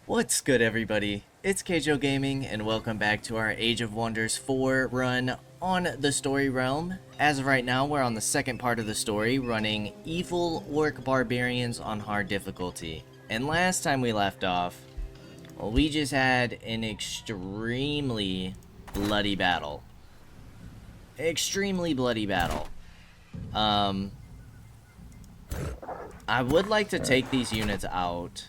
What's good, everybody? It's Kaige-O Gaming, and welcome back to our Age of Wonders 4 run on the story realm. As of right now, we're on the second part of the story, running Evil Orc Barbarians on hard difficulty. And last time we left off, well, we just had an extremely bloody battle. Extremely bloody battle. I would like to take these units out,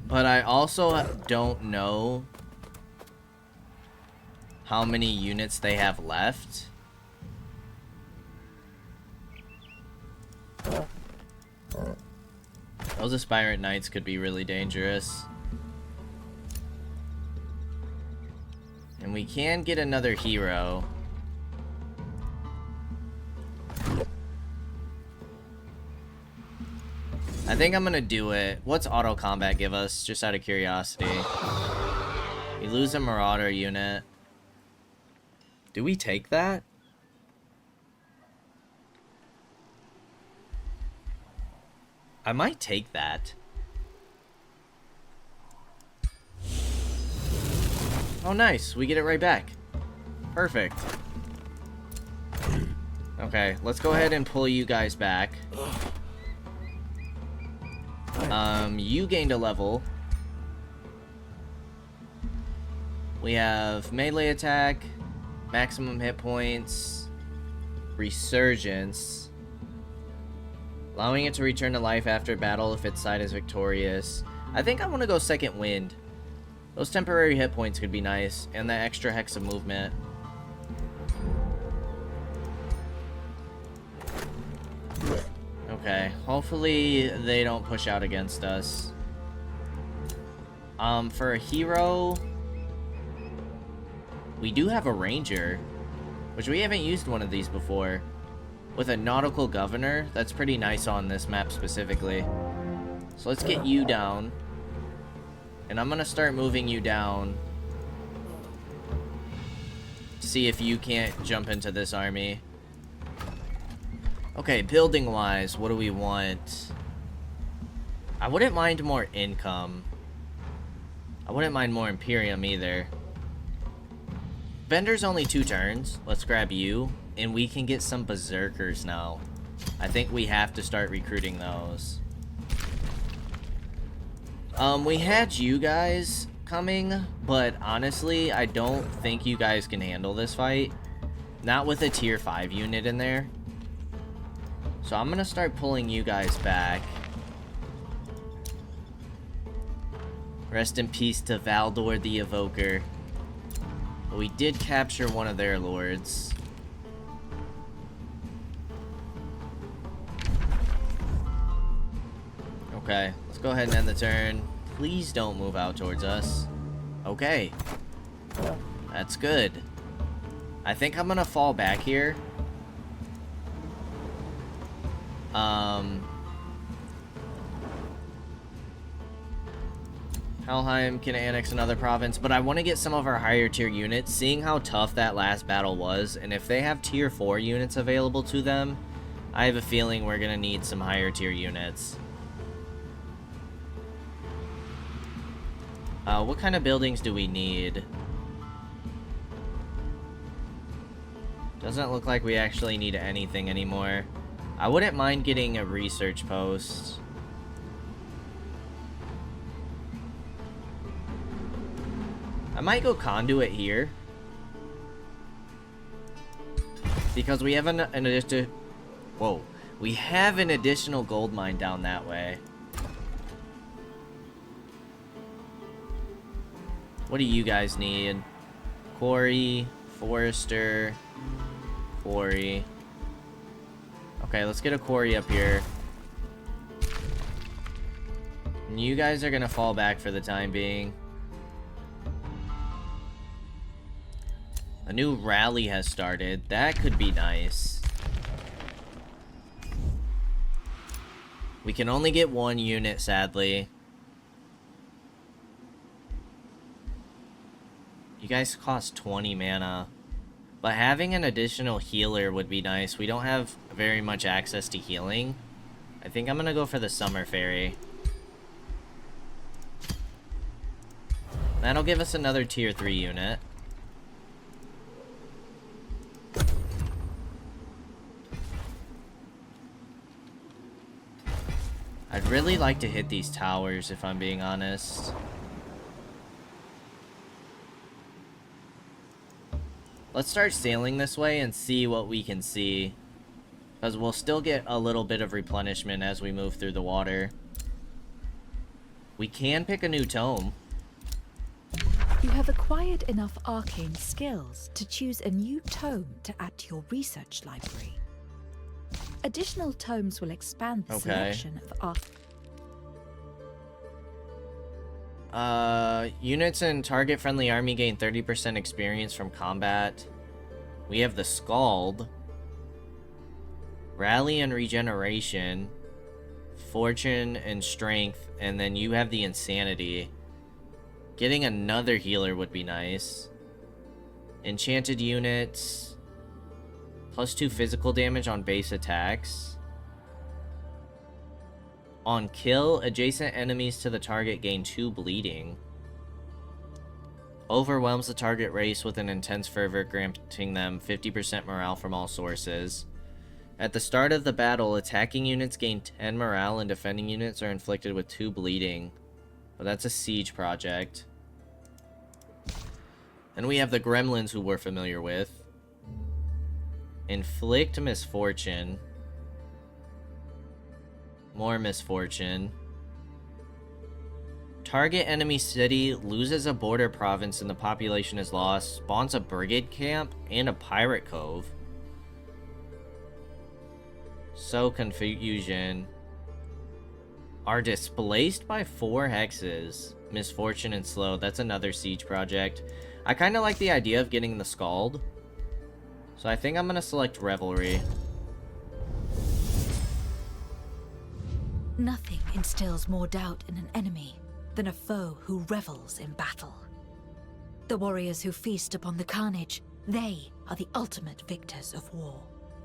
but I also don't know how many units they have left. Those Aspirant Knights could be really dangerous. And we can get another hero. I think I'm gonna do it. What's auto combat give us? Just out of curiosity. We lose a Marauder unit. Do we take that? I might take that. Oh, nice. We get it right back. Perfect. Okay, let's go ahead and pull you guys back. You gained a level. We have melee attack, maximum hit points, resurgence, allowing it to return to life after battle if its side is victorious. I think I want to go second wind. Those temporary hit points could be nice, and that extra hex of movement. Okay, hopefully they don't push out against us. For a hero, we do have a ranger, which we haven't used one of these before. With a nautical governor, that's pretty nice on this map specifically. So let's get you down. And I'm gonna start moving you down. See if you can't jump into this army. Okay, building-wise, what do we want? I wouldn't mind more income. I wouldn't mind more Imperium either. Vendor's only 2 turns. Let's grab you, and we can get some Berserkers now. I think we have to start recruiting those. We had you guys coming, but honestly, I don't think you guys can handle this fight. Not with a tier 5 unit in there. So I'm gonna start pulling you guys back. Rest in peace to Valdor the Evoker. But we did capture one of their lords. Okay, let's go ahead and end the turn. Please don't move out towards us. Okay. That's good. I think I'm gonna fall back here. Helheim can annex another province, but I want to get some of our higher tier units, seeing how tough that last battle was, and if they have tier 4 units available to them, I have a feeling we're going to need some higher tier units. What kind of buildings do we need? Doesn't look like we actually need anything anymore. I wouldn't mind getting a research post. I might go conduit here. Because we have an additional... Whoa. We have an additional gold mine down that way. What do you guys need? Quarry, Forester, Quarry. Okay, let's get a quarry up here. And you guys are gonna fall back for the time being. A new rally has started. That could be nice. We can only get 1 unit, sadly. You guys cost 20 mana. But having an additional healer would be nice. We don't have very much access to healing. I think I'm gonna go for the Summer Fairy. That'll give us another tier 3 unit. I'd really like to hit these towers, if I'm being honest. Let's start sailing this way and see what we can see. Because we'll still get a little bit of replenishment as we move through the water. We can pick a new tome. You have acquired enough arcane skills to choose a new tome to add to your research library. Additional tomes will expand the selection of units in target-friendly army gain 30% experience from combat. We have the Scald. Rally and Regeneration. Fortune and Strength. And then you have the Insanity. Getting another healer would be nice. Enchanted units. +2 physical damage on base attacks. On kill, adjacent enemies to the target gain 2 bleeding. Overwhelms the target race with an intense fervor, granting them 50% morale from all sources. At the start of the battle, attacking units gain 10 morale and defending units are inflicted with 2 bleeding. But that's a siege project. And we have the gremlins who we're familiar with. Inflict misfortune. More misfortune. Target enemy city loses a border province and the population is lost. Spawns a brigade camp and a pirate cove. So confusion. Are displaced by 4 hexes. Misfortune and slow. That's another siege project. I kind of like the idea of getting the Scald. So I think I'm going to select Revelry. Nothing instills more doubt in an enemy than a foe who revels in battle. The warriors who feast upon the carnage, they are the ultimate victors of war,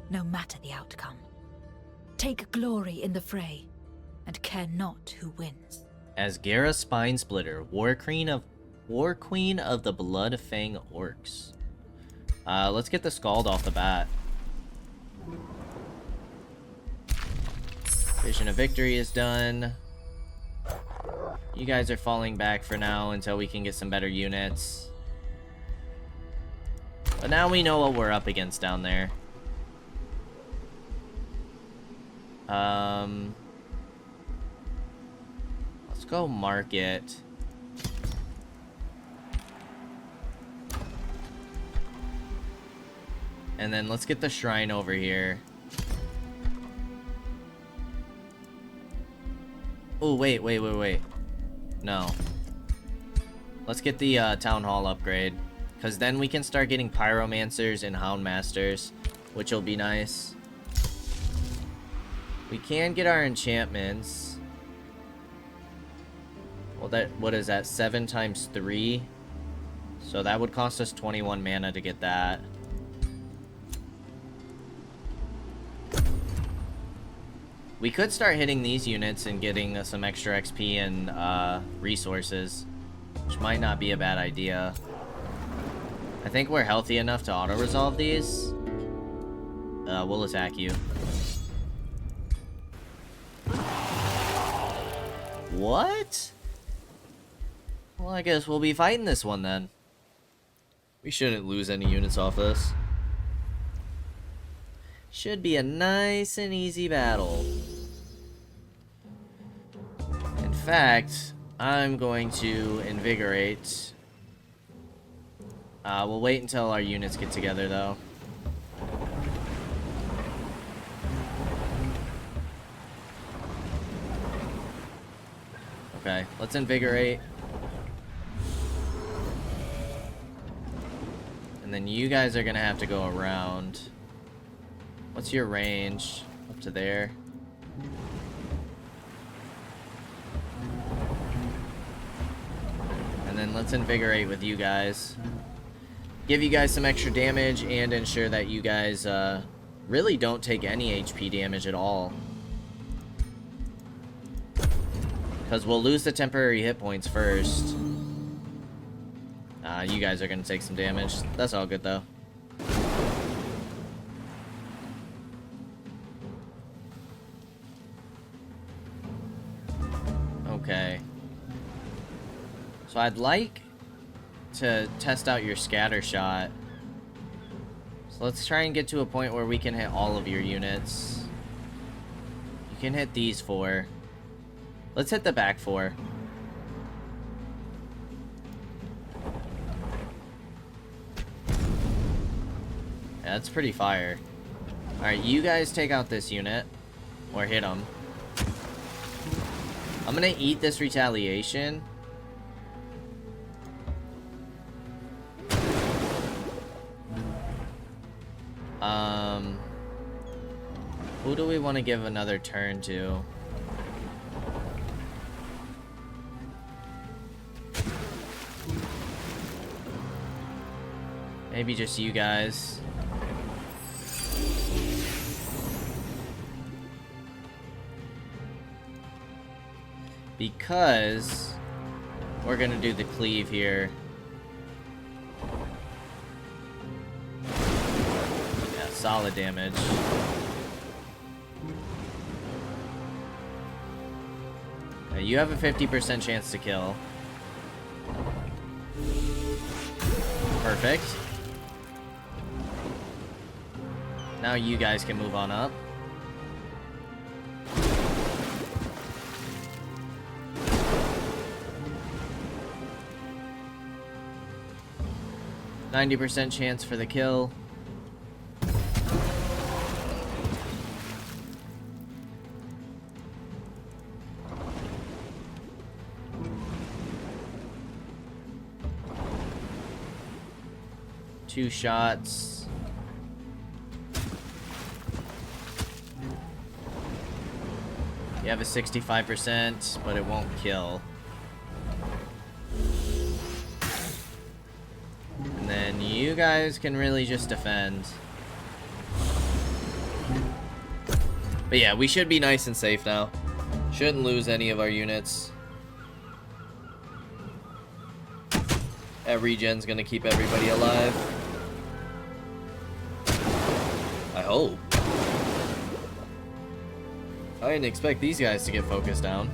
no matter the outcome. Take glory in the fray, and care not who wins. As Gera Spinesplitter, War Queen of the Blood Fang Orcs. Let's get the Scald off the bat. Vision of Victory is done. You guys are falling back for now until we can get some better units. But now we know what we're up against down there. Let's go market. And then let's get the shrine over here. Oh, wait. No. Let's get the town hall upgrade. Because then we can start getting pyromancers and houndmasters, which will be nice. We can get our enchantments. Well, what is that? 7 times 3. So that would cost us 21 mana to get that. We could start hitting these units and getting some extra XP and resources, which might not be a bad idea. I think we're healthy enough to auto-resolve these. We'll attack you. What? Well, I guess we'll be fighting this one then. We shouldn't lose any units off this. Should be a nice and easy battle. In fact, I'm going to invigorate. We'll wait until our units get together, though. Okay, let's invigorate. And then you guys are gonna have to go around. What's your range? Up to there. And then let's invigorate with you guys. Give you guys some extra damage and ensure that you guys really don't take any HP damage at all. Because we'll lose the temporary hit points first. You guys are gonna take some damage. That's all good though. Okay. So I'd like to test out your scatter shot. So let's try and get to a point where we can hit all of your units. You can hit these 4. Let's hit the back 4. Yeah, that's pretty fire. Alright, you guys take out this unit. Or hit them. I'm gonna eat this retaliation. Who do we want to give another turn to? Maybe just you guys. Because we're gonna do the cleave here. Yeah, solid damage. Okay, you have a 50% chance to kill. Perfect. Now you guys can move on up. %90 chance for the kill. Two shots. You have a 65%, but it won't kill. And then you guys can really just defend. But yeah, we should be nice and safe now. Shouldn't lose any of our units. That regen's gonna keep everybody alive. I hope. I didn't expect these guys to get focused down.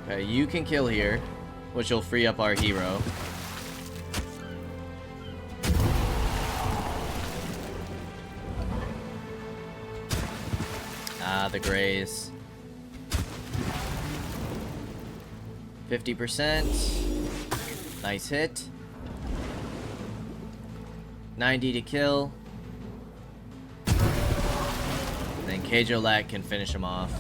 Okay, you can kill here, which will free up our hero. Ah, the grays. 50%. Nice hit. 90 to kill. And then Kaige-O can finish him off.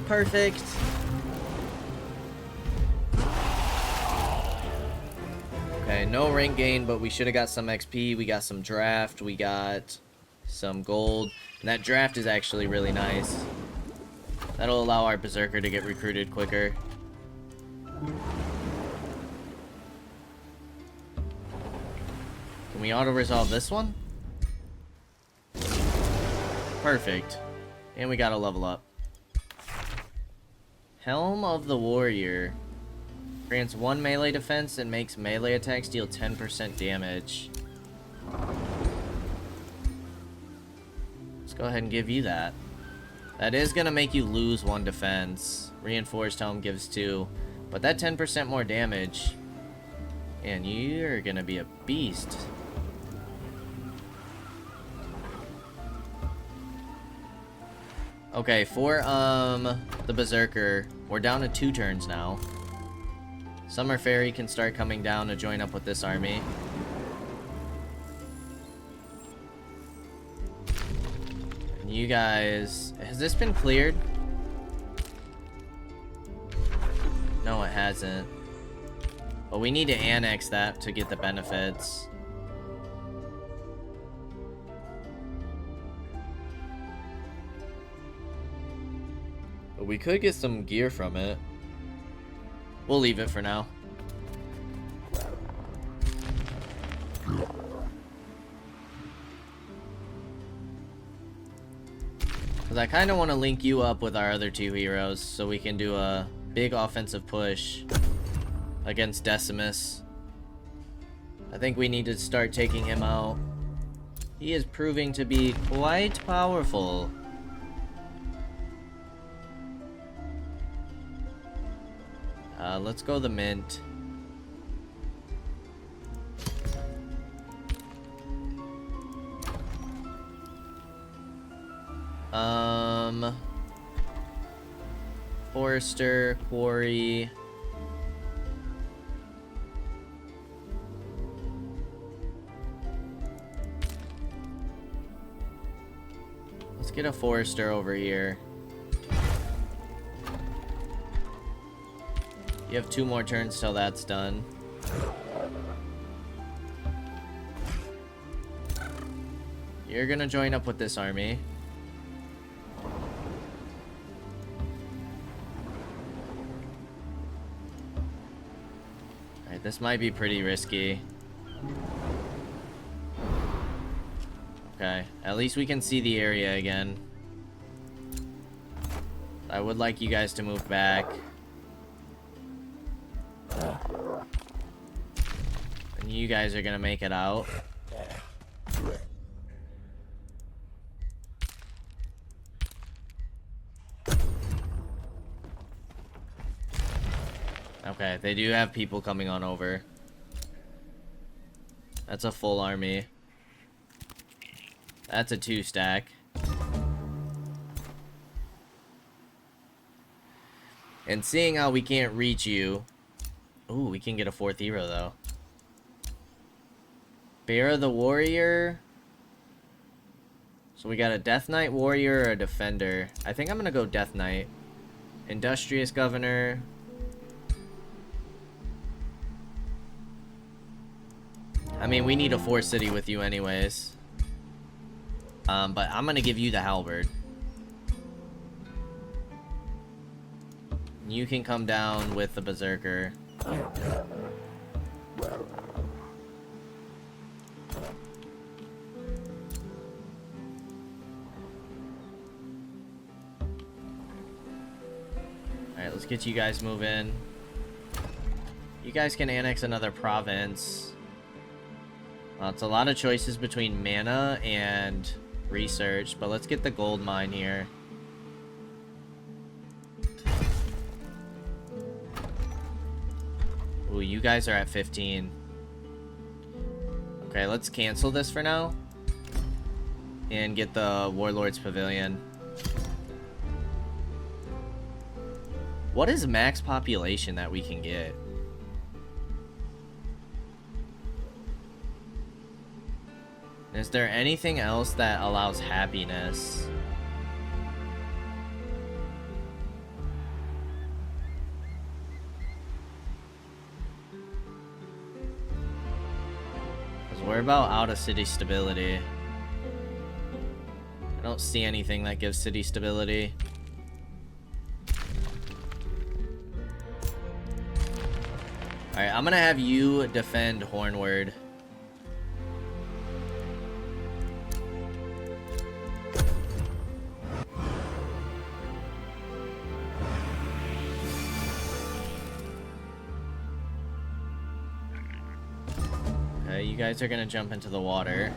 Perfect. Okay, no rank gain, but we should have got some XP. We got some draft. We got some gold. And that draft is actually really nice. That'll allow our berserker to get recruited quicker. Can we auto-resolve this one? Perfect. And we got a level up. Helm of the Warrior. Grants 1 melee defense and makes melee attacks deal 10% damage. Let's go ahead and give you that. That is going to make you lose 1 defense. Reinforced Helm gives 2. But that 10% more damage. And you're going to be a beast. Okay, for the Berserker, we're down to 2 turns now. Summer Fairy can start coming down to join up with this army. And you guys... Has this been cleared? No, it hasn't. But we need to annex that to get the benefits. But we could get some gear from it. We'll leave it for now. Because I kind of want to link you up with our other two heroes so we can do a big offensive push against Decimus. I think we need to start taking him out. He is proving to be quite powerful. Let's go the mint. Forester, Quarry. Let's get a Forester over here. You have 2 more turns till that's done. You're gonna join up with this army. Alright, this might be pretty risky. Okay, at least we can see the area again. I would like you guys to move back. And you guys are gonna make it out. Okay, they do have people coming on over. That's a full army. That's a 2-stack. And seeing how we can't reach you... Ooh, we can get a 4th hero, though. Bear the Warrior. So we got a Death Knight Warrior or a Defender. I think I'm gonna go Death Knight. Industrious Governor. I mean, we need a 4-city with you anyways. But I'm gonna give you the Halberd. You can come down with the Berserker. Alright, let's get you guys moving. You guys can annex another province. Well, it's a lot of choices between mana and research, but let's get the gold mine here. Ooh, you guys are at 15. Okay, let's cancel this for now. And get the Warlord's Pavilion. What is max population that we can get? Is there anything else that allows happiness? Because we're about out of city stability. I don't see anything that gives city stability. Alright, I'm gonna have you defend Hornward. Okay, you guys are gonna jump into the water.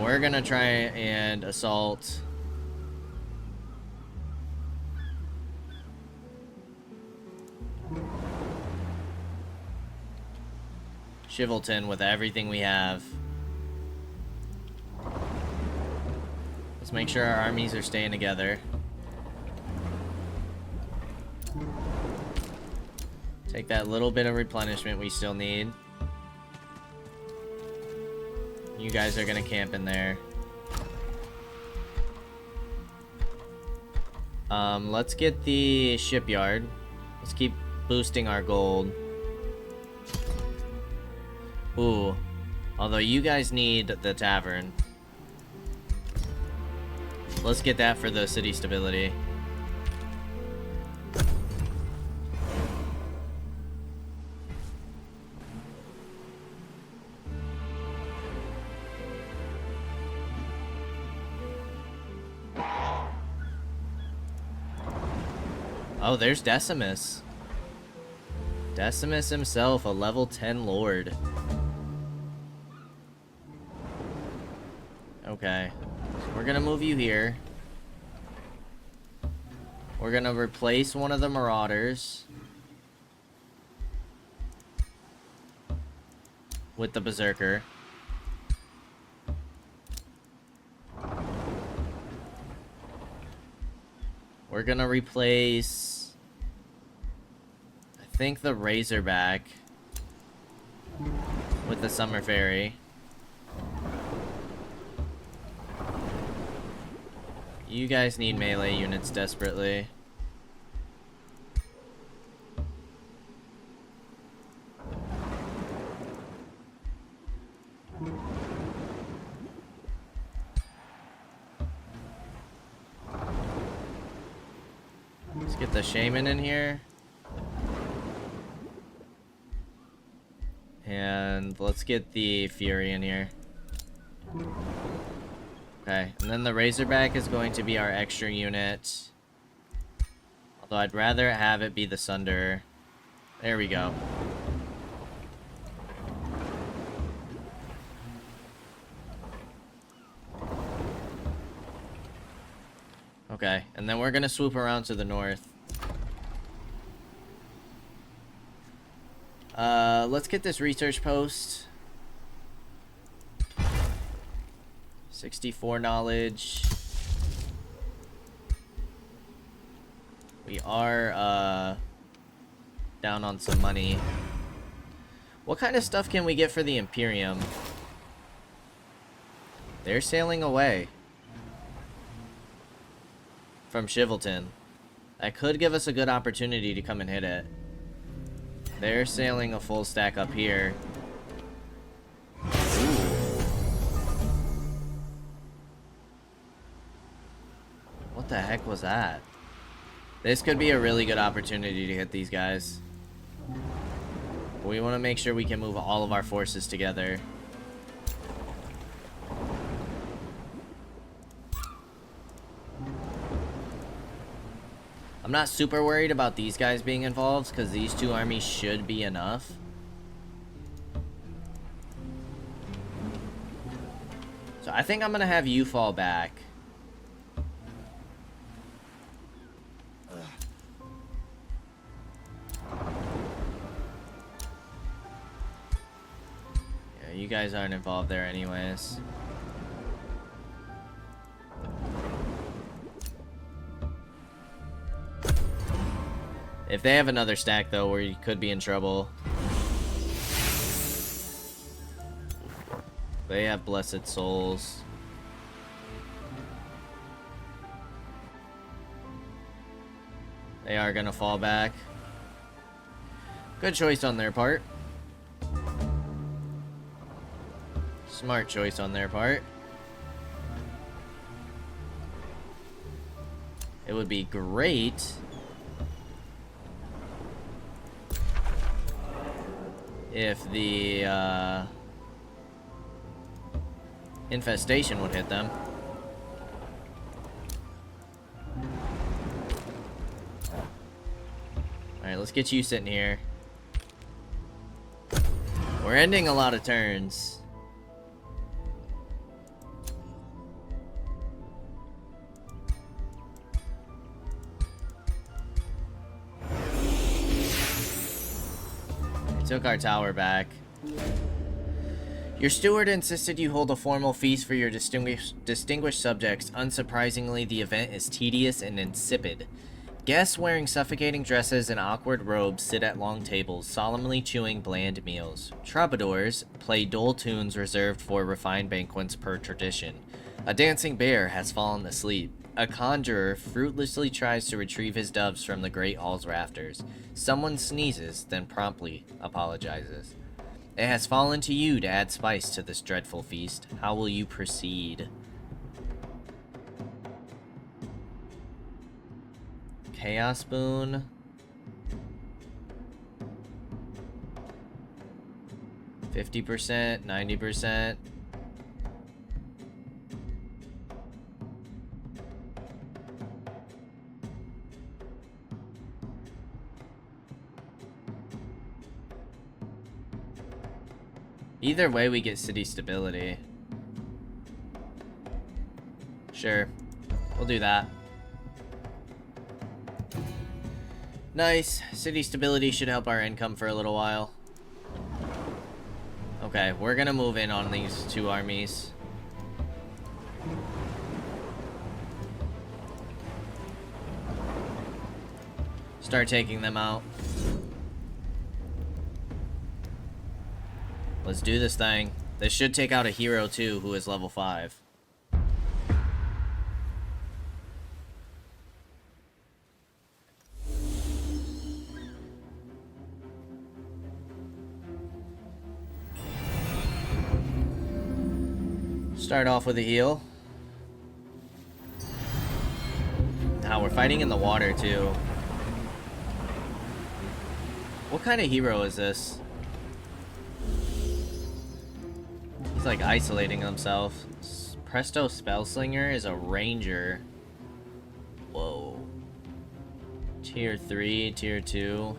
We're gonna try and assault. Chivalton with everything we have. Let's make sure our armies are staying together. Take that little bit of replenishment we still need. You guys are gonna camp in there. Let's get the shipyard. Let's keep boosting our gold. Ooh. Although you guys need the tavern. Let's get that for the city stability. Oh, there's Decimus. Decimus himself, a level 10 lord. Okay. So we're gonna move you here. We're gonna replace one of the marauders with the berserker. We're gonna replace, I think, the Razorback with the Summer Fairy. You guys need melee units desperately. Let's get the Shaman in here. And let's get the Fury in here. Okay, and then the Razorback is going to be our extra unit. Although I'd rather have it be the Sunder. There we go. Okay, and then we're gonna swoop around to the north. Let's get this research post. 64 knowledge. We are, down on some money. What kind of stuff can we get for the Imperium? They're sailing away from Shivelton. That could give us a good opportunity to come and hit it. They're sailing a full stack up here. What the heck was that? This could be a really good opportunity to hit these guys. We want to make sure we can move all of our forces together. I'm not super worried about these guys being involved because these two armies should be enough. So I think I'm going to have you fall back. Yeah, you guys aren't involved there anyways. If they have another stack, though, we could be in trouble. They have Blessed Souls. They are gonna fall back. Good choice on their part. Smart choice on their part. It would be great if the infestation would hit them. Alright, let's get you sitting here. We're ending a lot of turns. Took our tower back. Your steward insisted you hold a formal feast for your distinguished subjects. Unsurprisingly, the event is tedious and insipid. Guests wearing suffocating dresses and awkward robes sit at long tables, solemnly chewing bland meals. Troubadours play dull tunes reserved for refined banquets per tradition. A dancing bear has fallen asleep. A conjurer fruitlessly tries to retrieve his doves from the great hall's rafters. Someone sneezes, then promptly apologizes. It has fallen to you to add spice to this dreadful feast. How will you proceed? Chaos Boon. %, 90%. Either way, we get city stability. Sure. We'll do that. Nice. City stability should help our income for a little while. Okay, we're gonna move in on these two armies. Start taking them out. Let's do this thing. This should take out a hero too, who is level 5. Start off with a heal. Now we're fighting in the water too. What kind of hero is this? He's like isolating himself. Presto Spellslinger is a ranger. Whoa. Tier 3, tier 2.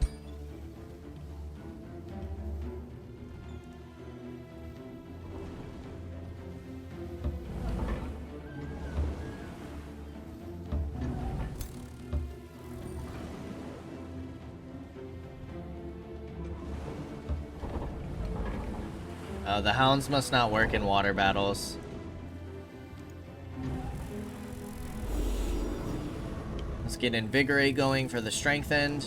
The hounds must not work in water battles. Let's get Invigorate going for the strengthened.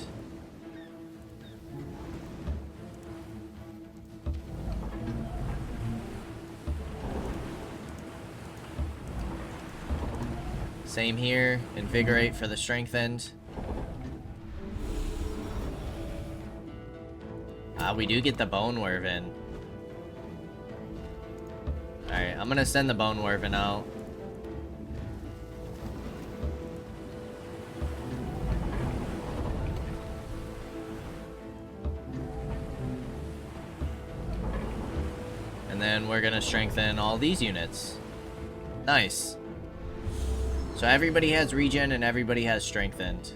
Same here, Invigorate for the strengthened. We do get the Bone Werven. Alright, I'm gonna send the Bone Werven out. And then we're gonna strengthen all these units. Nice. So everybody has regen and everybody has strengthened.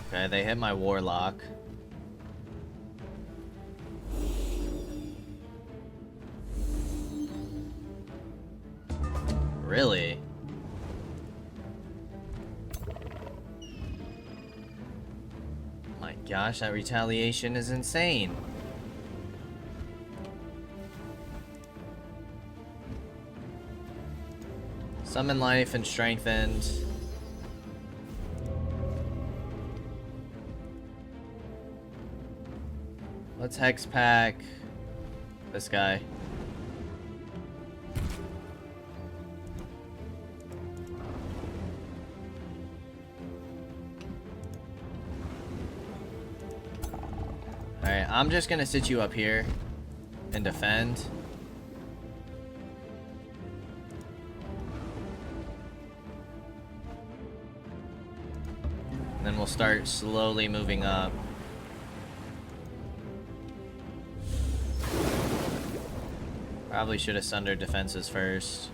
Okay, they hit my warlock. Really? My gosh, that retaliation is insane. Summon life and strengthened. Let's hex pack this guy. Alright, I'm just gonna sit you up here and defend. And then we'll start slowly moving up. Probably should have sundered defenses first.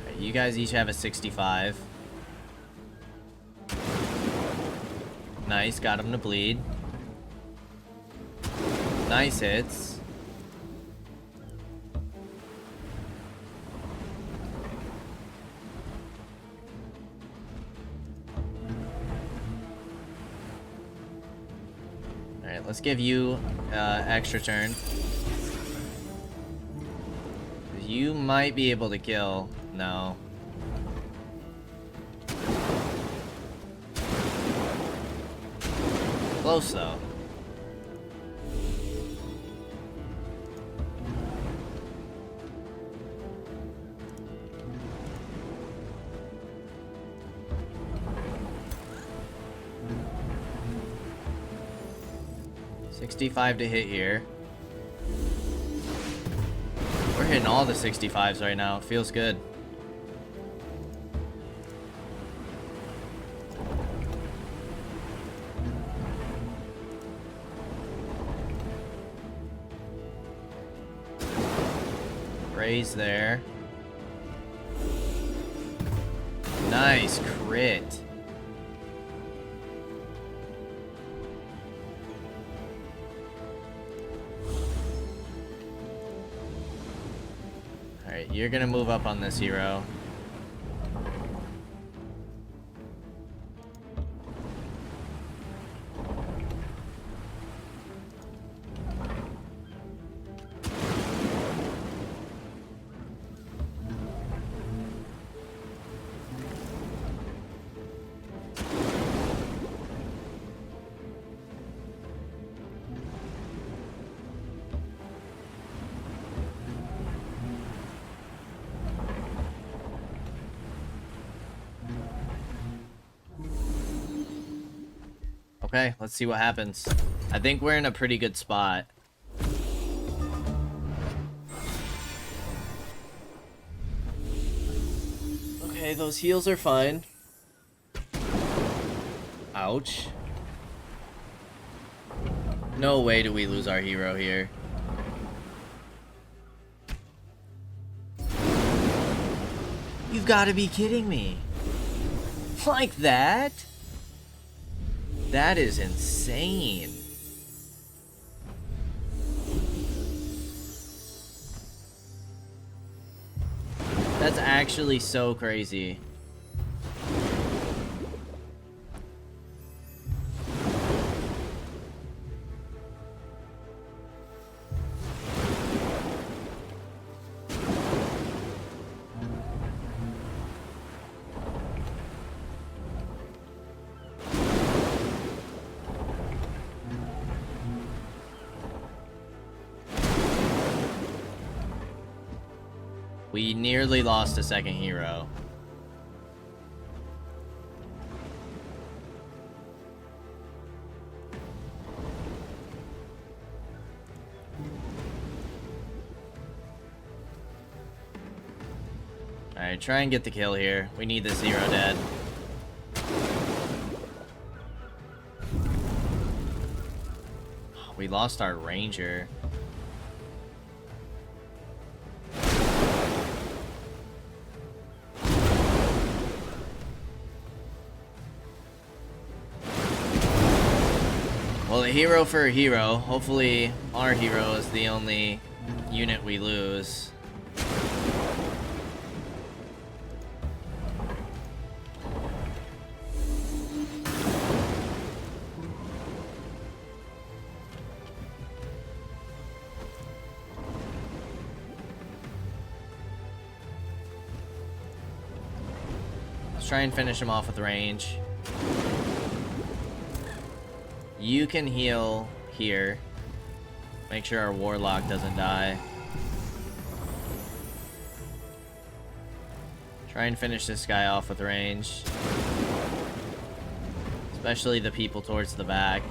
Okay, you guys each have a 65. Nice, got him to bleed. Nice hits. Let's give you extra turn. You might be able to kill. No. Close though. $65 to hit here. We're hitting all the 65s right now. It feels good. Raise there. Nice crit. Alright, you're gonna move up on this hero. Okay, let's see what happens. I think we're in a pretty good spot. Okay, those heals are fine. Ouch. No way do we lose our hero here. You've got to be kidding me. Like that? That is insane. That's actually so crazy. We nearly lost a second hero. Alright, try and get the kill here. We need this hero dead. We lost our ranger. Well, a hero for a hero. Hopefully, our hero is the only unit we lose. Let's try and finish him off with range. You can heal here. Make sure our warlock doesn't die. Try and finish this guy off with range. Especially the people towards the back.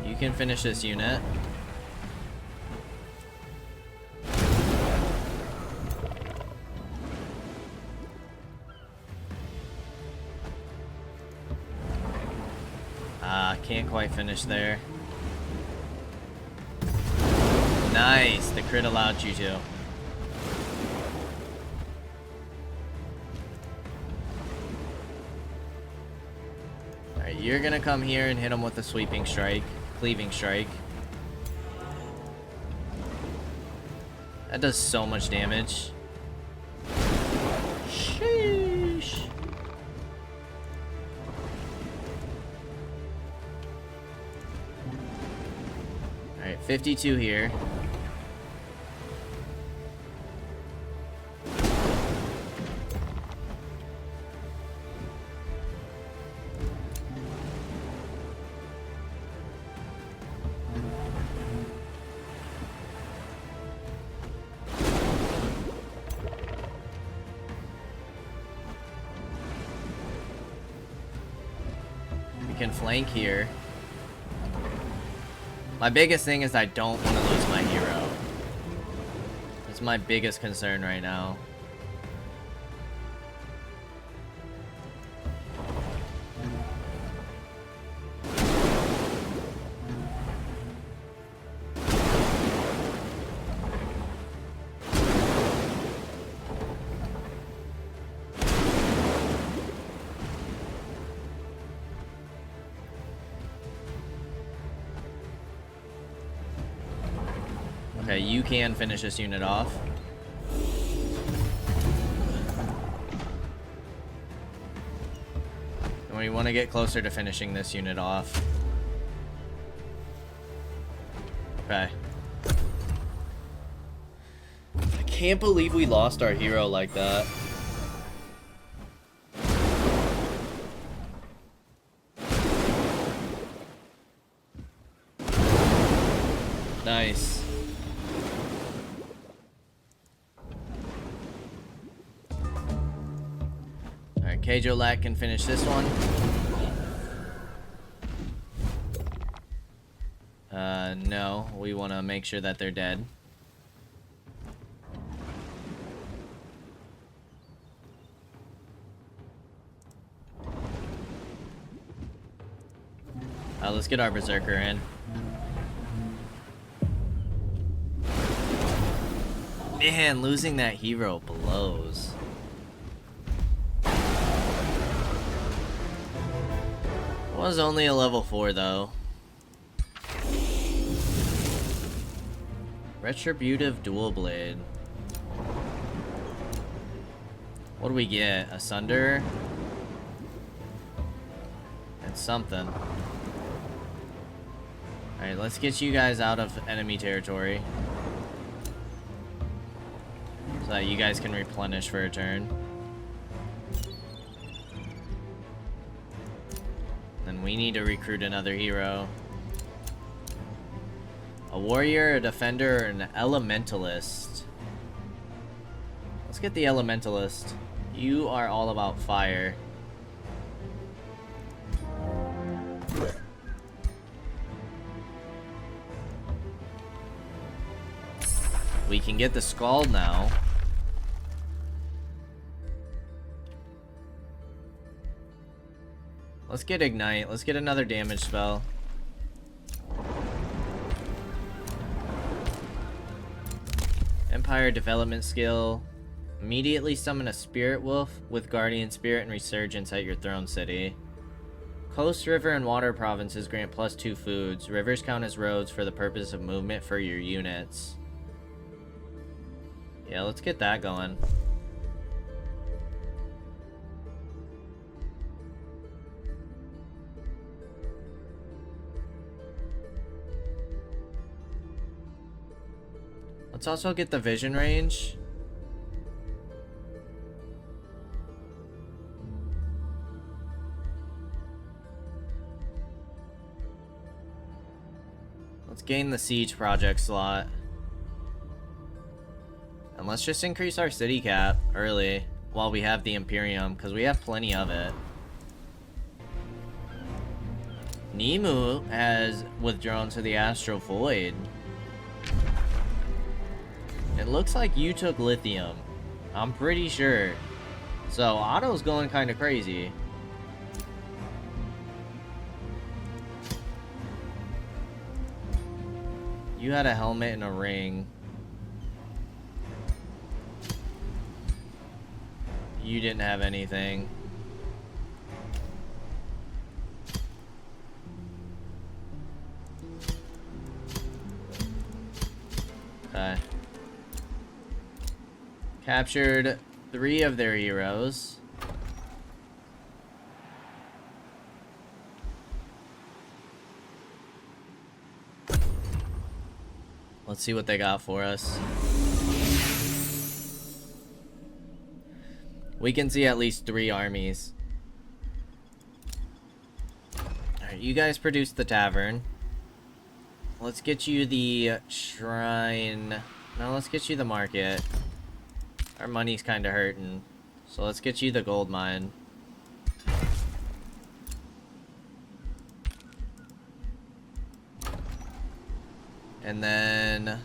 You can finish this unit. Can't quite finish there. Nice, the crit allowed you to. Alright, you're gonna come here and hit him with a sweeping strike. Cleaving strike. That does so much damage. Sheesh. Alright, 52 here. Can flank here. My biggest thing is I don't want to lose my hero. It's my biggest concern right now. Okay, you can finish this unit off. And we want to get closer to finishing this unit off. Okay. I can't believe we lost our hero like that. Nice. Alright, Kaige-O can finish this one. No, we want to make sure that they're dead. Let's get our Berserker in. Man, losing that hero blows. Was only a level 4 though. Retributive Dual Blade. What do we get? A Sunder? And something. Alright, let's get you guys out of enemy territory. So that you guys can replenish for a turn. Then we need to recruit another hero. A warrior, a defender, or an elementalist. Let's get the elementalist. You are all about fire. We can get the Scald now. Let's get Ignite. Let's get another damage spell. Empire development skill. Immediately summon a Spirit Wolf with Guardian Spirit and Resurgence at your throne city. Coast, river, and water provinces grant +2 foods. Rivers count as roads for the purpose of movement for your units. Yeah, let's get that going. Let's also get the vision range. Let's gain the siege project slot. And let's just increase our city cap early while we have the Imperium, because we have plenty of it. Nemu has withdrawn to the Astral Void. It looks like you took lithium. I'm pretty sure. So Otto's going kind of crazy. You had a helmet and a ring. You didn't have anything. Okay. Captured 3 of their heroes. Let's see what they got for us. We can see at least 3 armies. Alright, you guys produce the tavern. Let's get you the shrine. No, let's get you the market. Our money's kind of hurting. So let's get you the gold mine. And then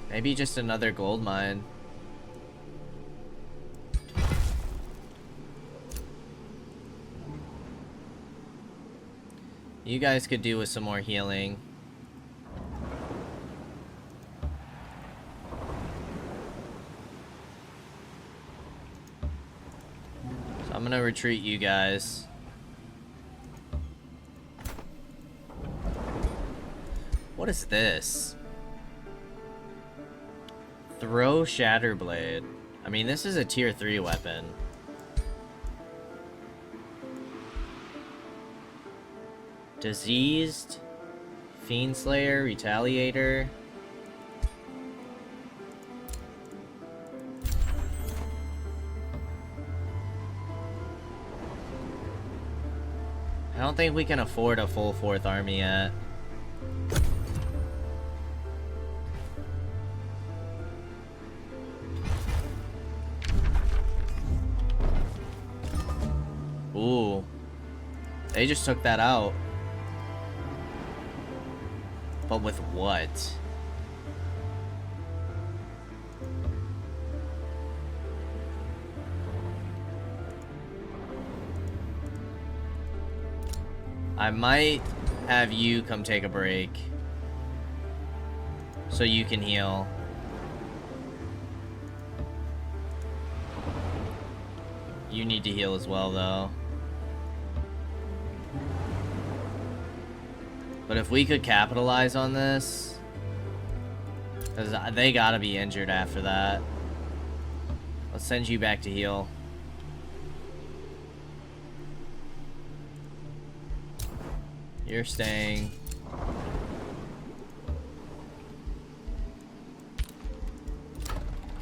Maybe just another gold mine. You guys could do with some more healing. So I'm gonna retreat you guys. What is this? Throw Shatterblade. I mean, this is a tier 3 weapon. Diseased, Fiendslayer, Retaliator. I don't think we can afford a full 4th army yet. Ooh. They just took that out. But with what? I might have you come take a break. So you can heal. You need to heal as well, though. But if we could capitalize on this, because they gotta be injured after that. Let's send you back to heal. You're staying.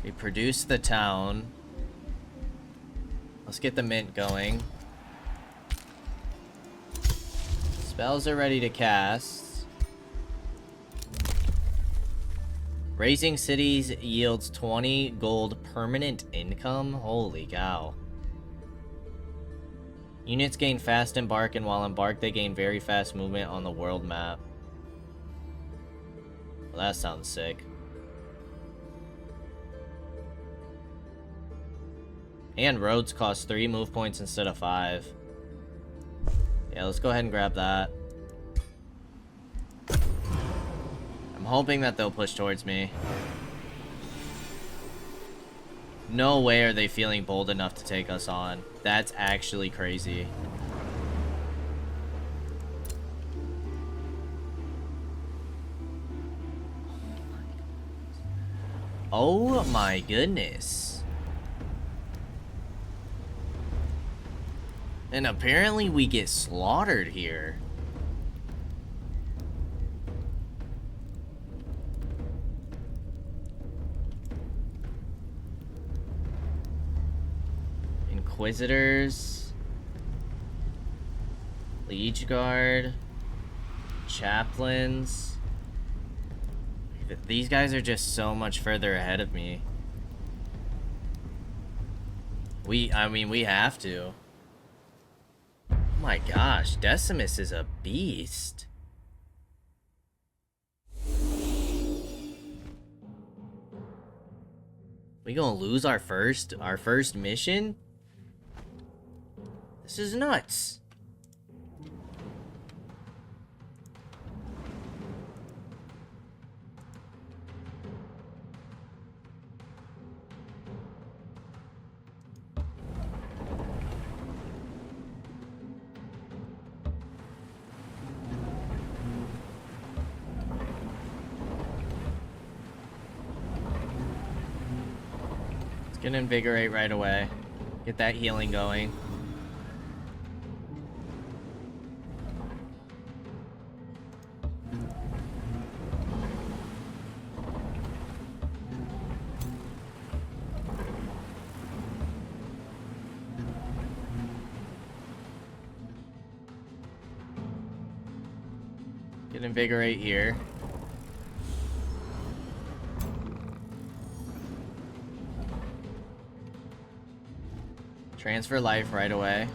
We produce the town. Let's get the mint going. Spells are ready to cast. Raising cities yields 20 gold permanent income. Holy cow. Units gain fast embark, and while embarked, they gain very fast movement on the world map. Well, that sounds sick. And roads cost 3 move points instead of 5. Yeah, let's go ahead and grab that. I'm hoping that they'll push towards me. No way are they feeling bold enough to take us on. That's actually crazy. Oh my goodness. And apparently we get slaughtered here. Inquisitors. Liege Guard. Chaplains. These guys are just so much further ahead of me. I mean, we have to. Oh my gosh, Decimus is a beast. We gonna lose our first mission? This is nuts. Let's get invigorate right away. Get that healing going. Get invigorate here. Transfer life right away.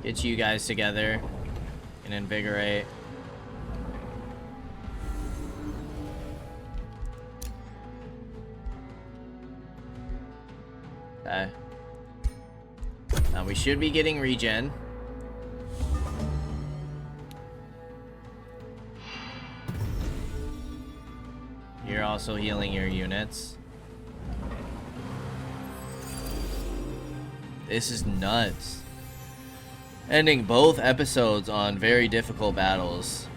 Get you guys together and invigorate. Okay. Now we should be getting regen. You're also healing your units. This is nuts. Ending both episodes on very difficult battles.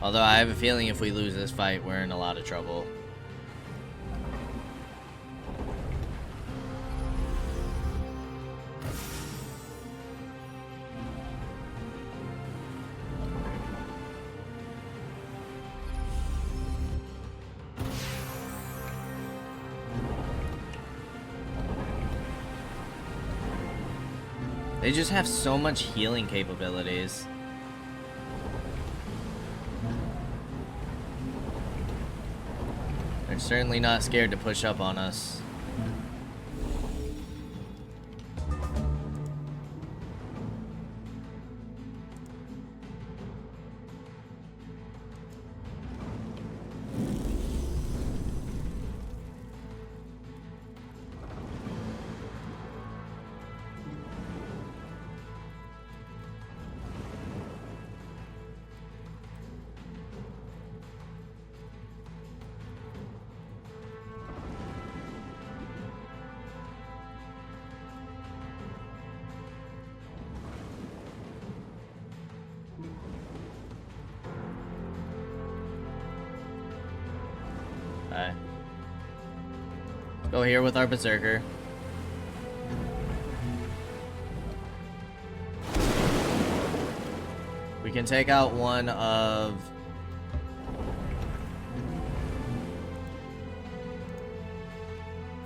Although I have a feeling if we lose this fight, we're in a lot of trouble. They just have so much healing capabilities. They're certainly not scared to push up on us. Okay. Go here with our berserker. We can take out one of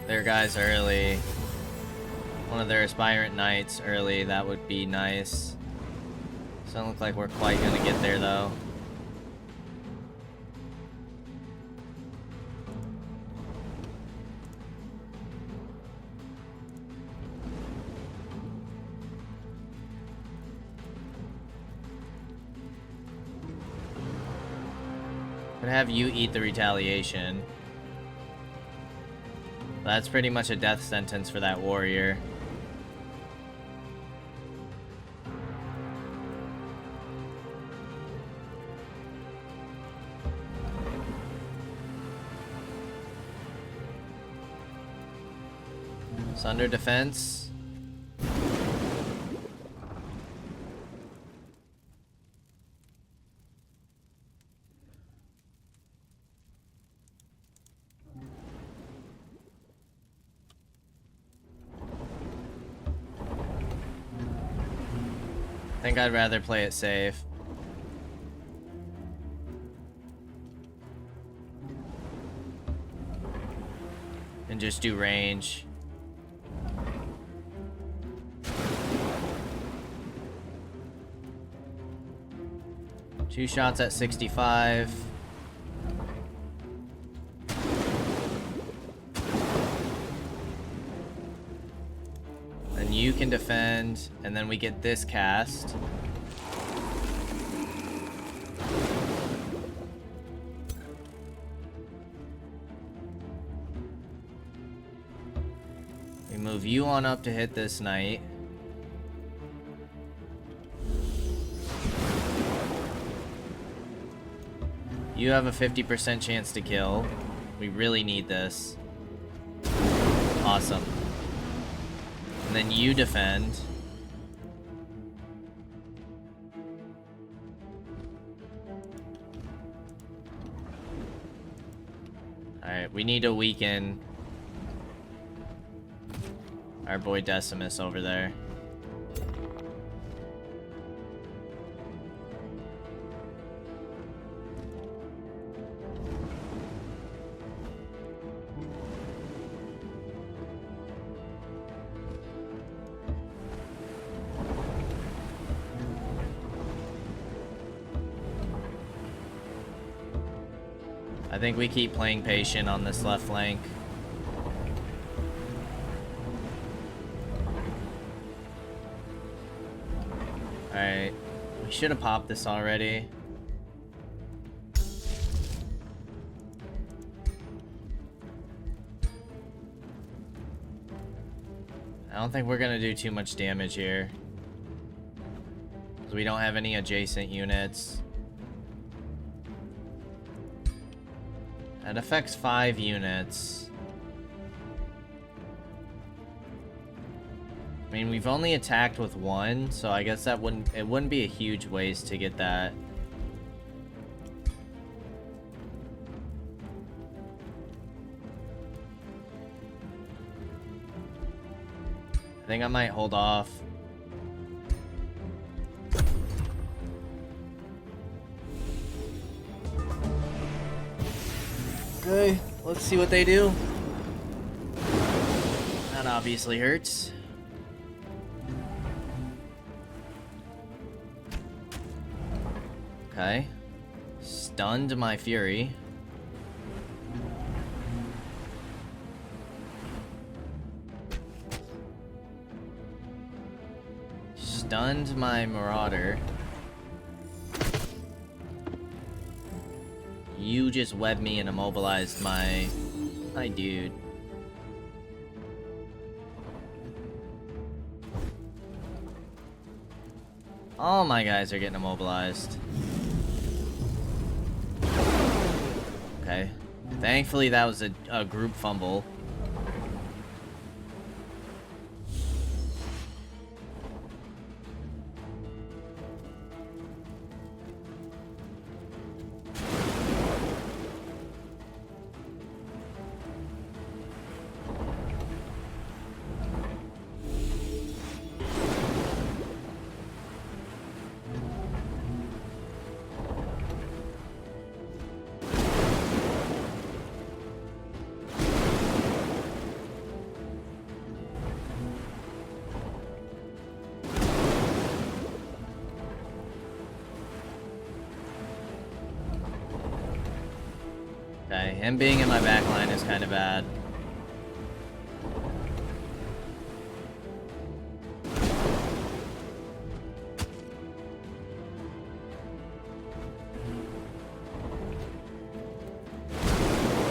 their guys early. One of their aspirant knights early. That would be nice. Doesn't look like we're quite gonna get there though. Could have you eat the retaliation. That's pretty much a death sentence for that warrior. Sunder defense. I think I'd rather play it safe. And just do range. Two shots at 65. And you can defend, and then we get this cast. We move you on up to hit this knight. You have a 50% chance to kill. We really need this. Awesome. And then you defend. Alright, we need to weaken our boy Decimus over there. I think we keep playing patient on this left flank. Alright. We should have popped this already. I don't think we're gonna do too much damage here. Because we don't have any adjacent units. That affects 5 units. I mean, we've only attacked with 1, so I guess that wouldn't be a huge waste to get that. I think I might hold off. Okay, let's see what they do. That obviously hurts. Okay. Stunned my fury. Stunned my marauder. You just webbed me and immobilized my dude. All my guys are getting immobilized. Okay. Thankfully that was a group fumble. Okay, him being in my back line is kind of bad.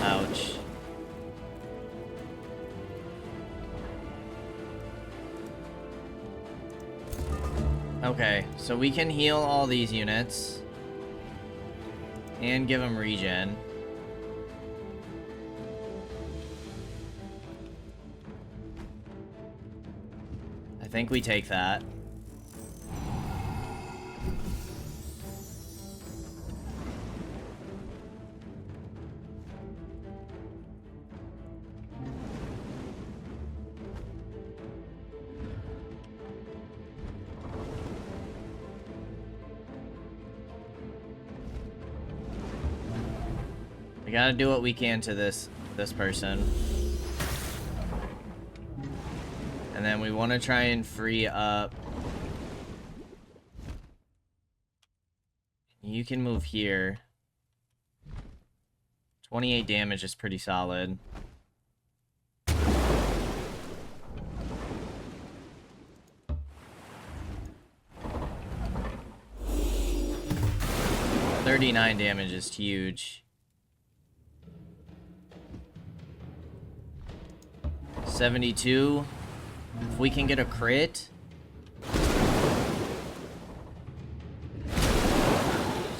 Ouch. Okay, so we can heal all these units and give them regen. I think we take that. We gotta do what we can to this person. And then we want to try and free up. You can move here. 28 damage is pretty solid. $39 damage is huge. 72. If we can get a crit.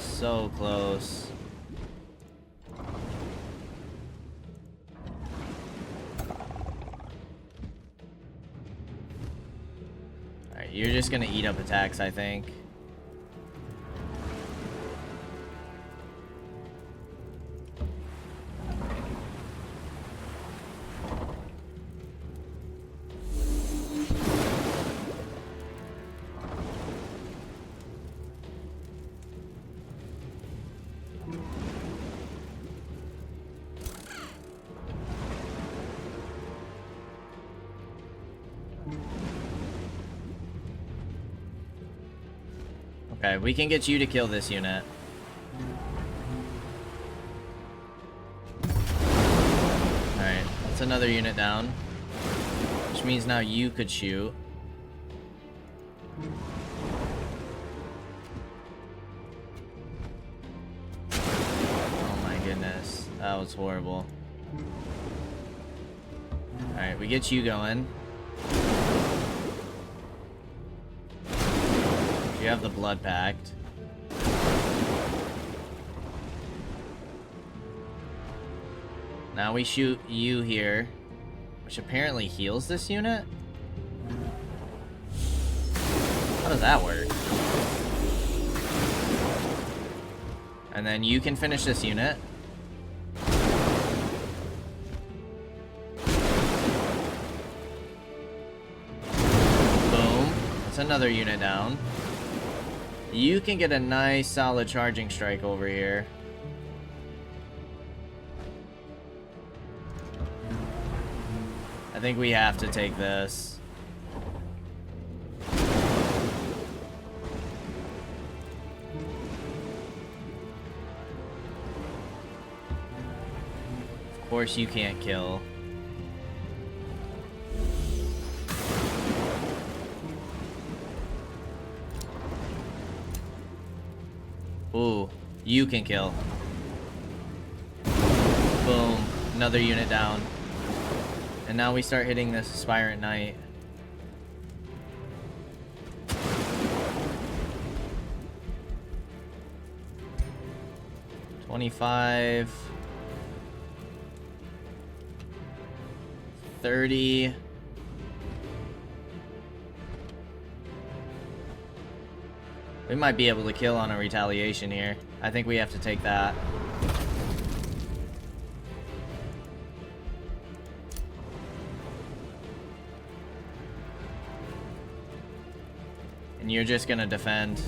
So close. Alright, you're just gonna eat up attacks, I think. Okay, we can get you to kill this unit. That's another unit down. Which means now you could shoot. Oh my goodness. That was horrible. Alright, we get you going. You have the blood pact. Now we shoot you here, which apparently heals this unit? How does that work? And then you can finish this unit. Boom. That's another unit down. You can get a nice solid charging strike over here. I think we have to take this. Of course you can't kill. Ooh, you can kill. Boom, another unit down. And now we start hitting this Aspirant Knight. $25. 30. We might be able to kill on a retaliation here. I think we have to take that. And you're just gonna defend.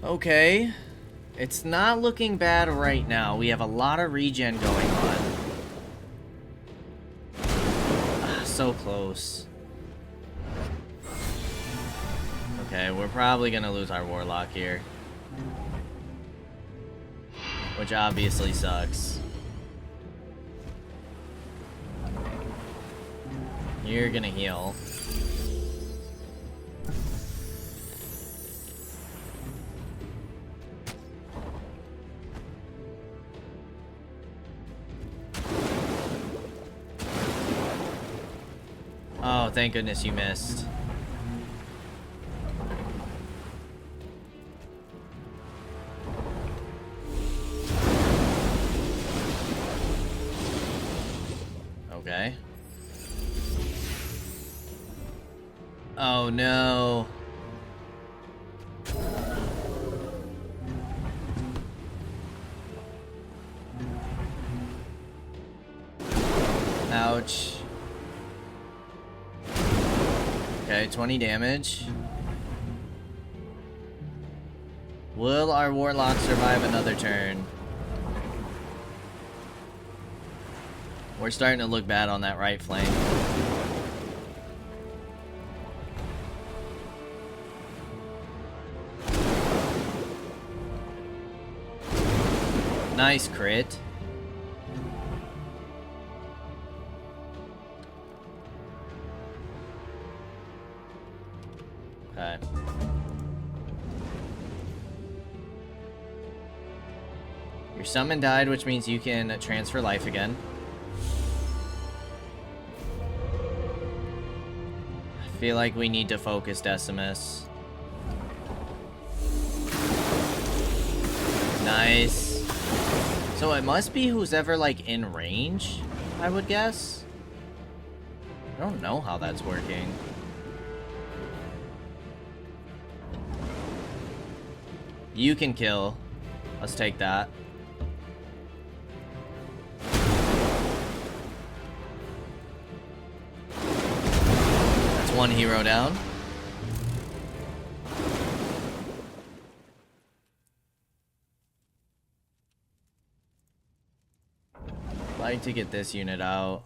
Okay. It's not looking bad right now. We have a lot of regen going on. So close. Okay, we're probably gonna lose our Warlock here. Which obviously sucks. You're gonna heal. Oh, thank goodness you missed. Okay. Oh no. Ouch. Okay, 20 damage. Will our Warlock survive another turn? We're starting to look bad on that right flank. Nice crit. Okay. Your summon died, which means you can transfer life again. I feel like we need to focus Decimus. Nice. So it must be who's ever like in range, I would guess. I don't know how that's working. You can kill. Let's take that. That's one hero down. I'd like to get this unit out.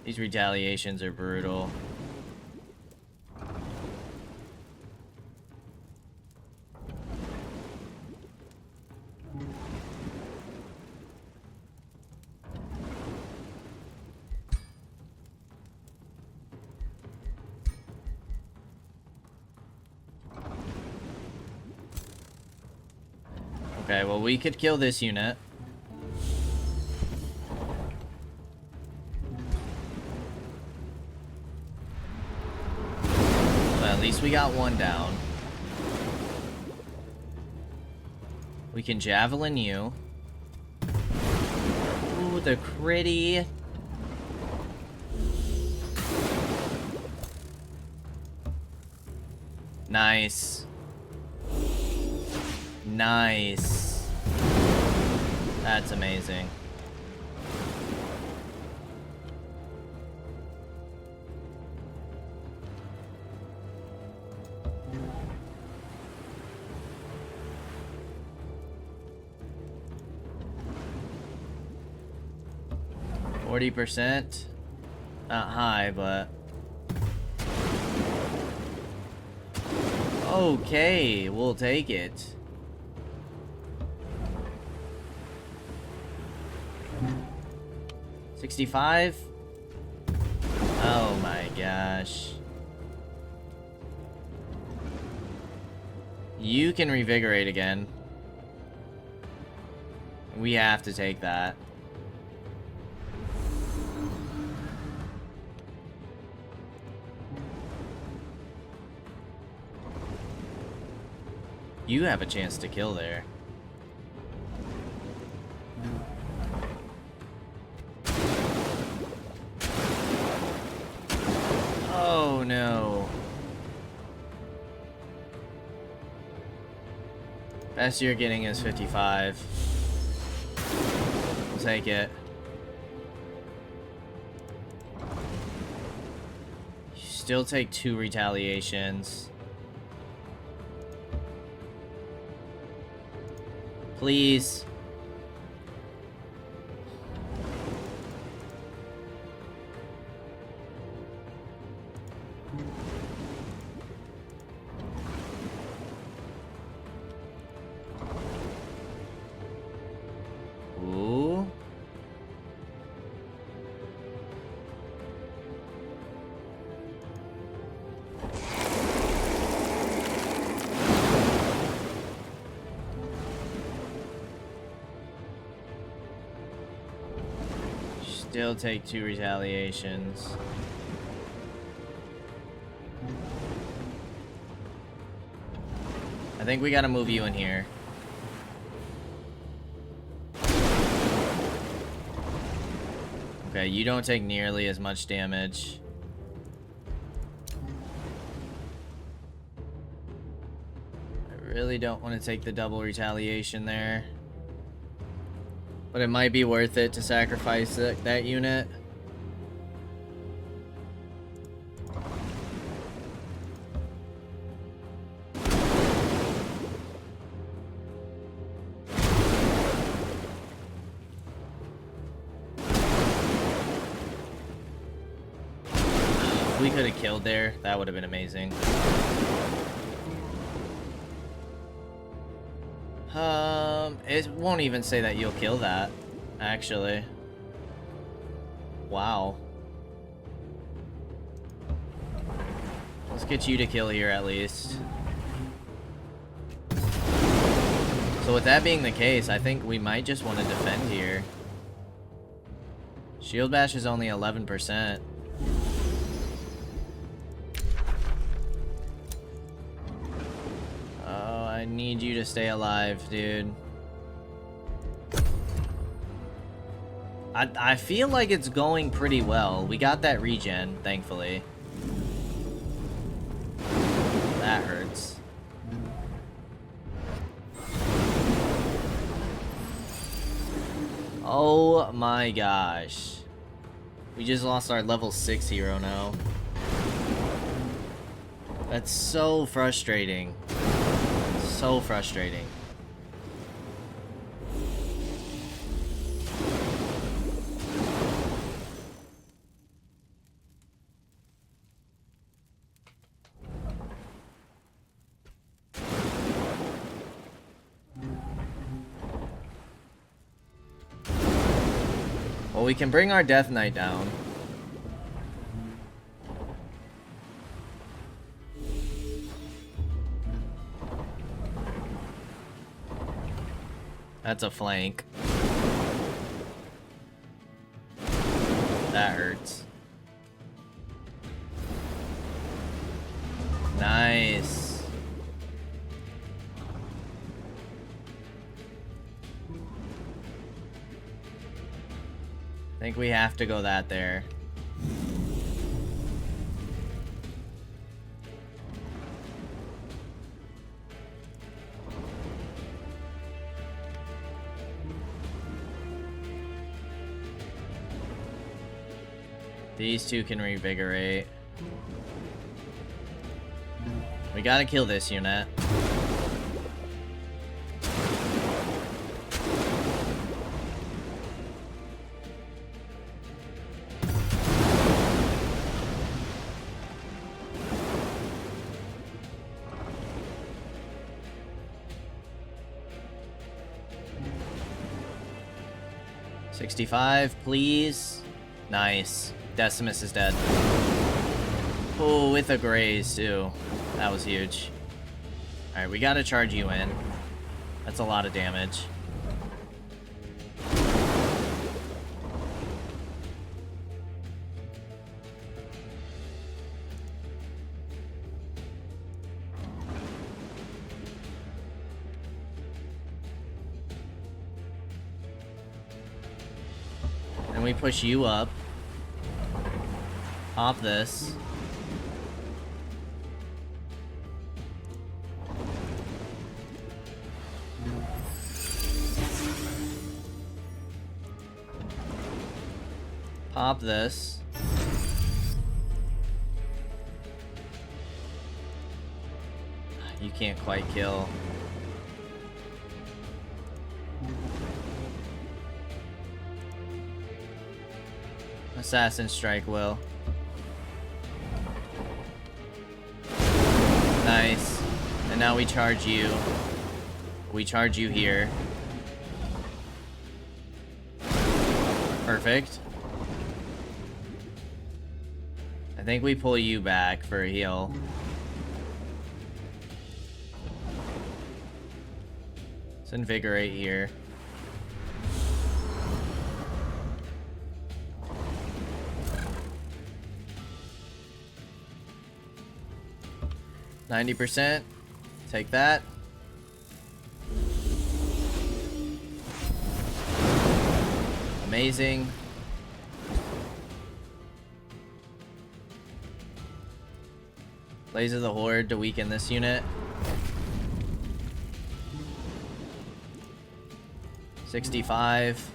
These retaliations are brutal. Okay, well, we could kill this unit. But at least we got one down. We can javelin you. Ooh, the critty. Nice. Nice. That's amazing. %, not high, but okay, we'll take it. $65? Oh my gosh. You can revigorate again. We have to take that. You have a chance to kill there. Oh no. Best you're getting is 55. We'll take it. You still take 2 retaliations. Please. Ooh. Still take 2 retaliations. I think we gotta move you in here. Okay, you don't take nearly as much damage. I really don't want to take the double retaliation there. But it might be worth it to sacrifice that unit. If we could have killed there, that would have been amazing. It won't even say that you'll kill that, actually. Wow. Let's get you to kill here at least. So with that being the case, I think we might just want to defend here. Shield bash is only 11%. Oh, I need you to stay alive, dude. I feel like it's going pretty well. We got that regen, thankfully. That hurts. Oh my gosh. We just lost our level 6 hero now. That's so frustrating. So frustrating. we can bring our Death Knight down. That's a flank. That hurts. Nice. I think we have to go that there. These two can revigorate. We gotta kill this unit. $65, please. Nice. Decimus is dead. Oh, with a graze, too. That was huge. Alright, we gotta charge you in. That's a lot of damage. And we push you up. Pop this. Pop this. You can't quite kill. Assassin Strike will. Nice. And now we charge you. We charge you here. Perfect. I think we pull you back for a heal. Let's invigorate here. %. Take that. Amazing. Blaze of the Horde to weaken this unit. 65.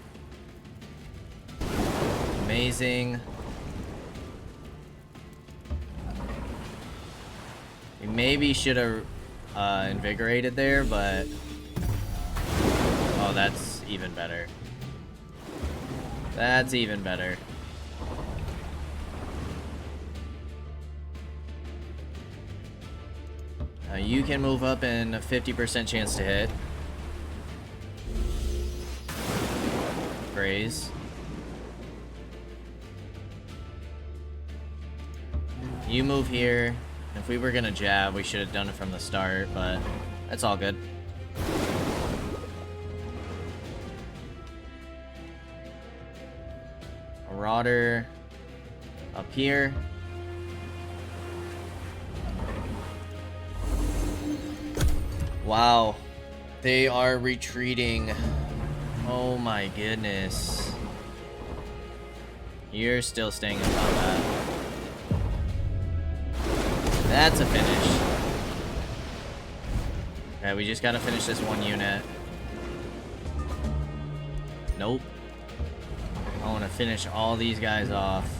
Amazing. We maybe should have invigorated there, but... Oh, that's even better. That's even better. You can move up in a 50% chance to hit. Graze. You move here. If we were gonna jab, we should have done it from the start, but that's all good. Marauder up here. Wow, they are retreating. Oh my goodness. You're still staying in combat. That's a finish. Okay, we just gotta finish this one unit. Nope. I want to finish all these guys off.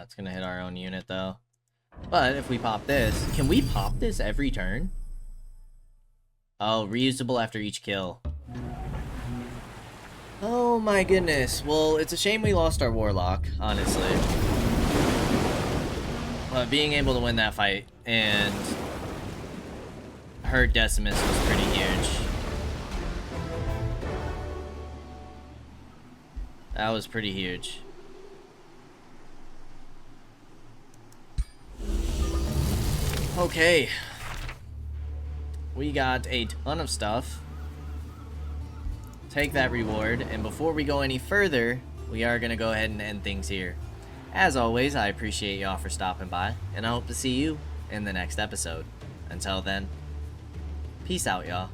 It's gonna hit our own unit though. But if we pop this, can we pop this every turn? Oh, reusable after each kill. Oh my goodness. Well, it's a shame we lost our warlock, honestly. But being able to win that fight and hurt Decimus was pretty huge. That was pretty huge. Okay. We got a ton of stuff. Take that reward, and before we go any further, we are going to go ahead and end things here. As always, I appreciate y'all for stopping by, and I hope to see you in the next episode. Until then, peace out, y'all.